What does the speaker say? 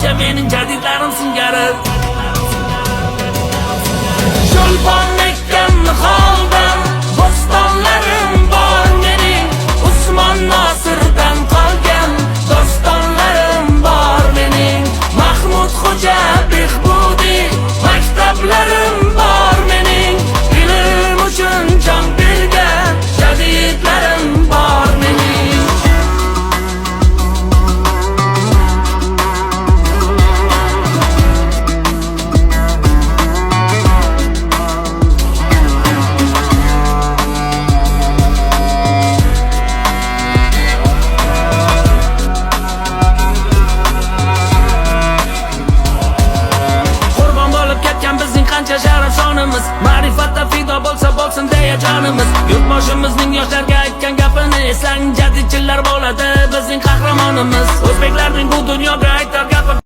ko'kka mening jadidlarim singari. Cho'lpon ekkan holdan bo'stonlarim bor mening, Usmon Nosirdan qolgan dostonlarim bor mening, Mahmud Xo'ja Behbudiy maktablarim bor mening, ilm uchun jon bergan jadidlarim bor mening. Qancha sharaf sonimiz, ma'rifatda fido bo'lsa bo'lsin deya jonimiz. Yurtboshimizning yoshlarga aytgan gapini eslang, jadidchilar bo'ladi bizning qahramonimiz. O'zbeklarning bu dunyoga aytar gapi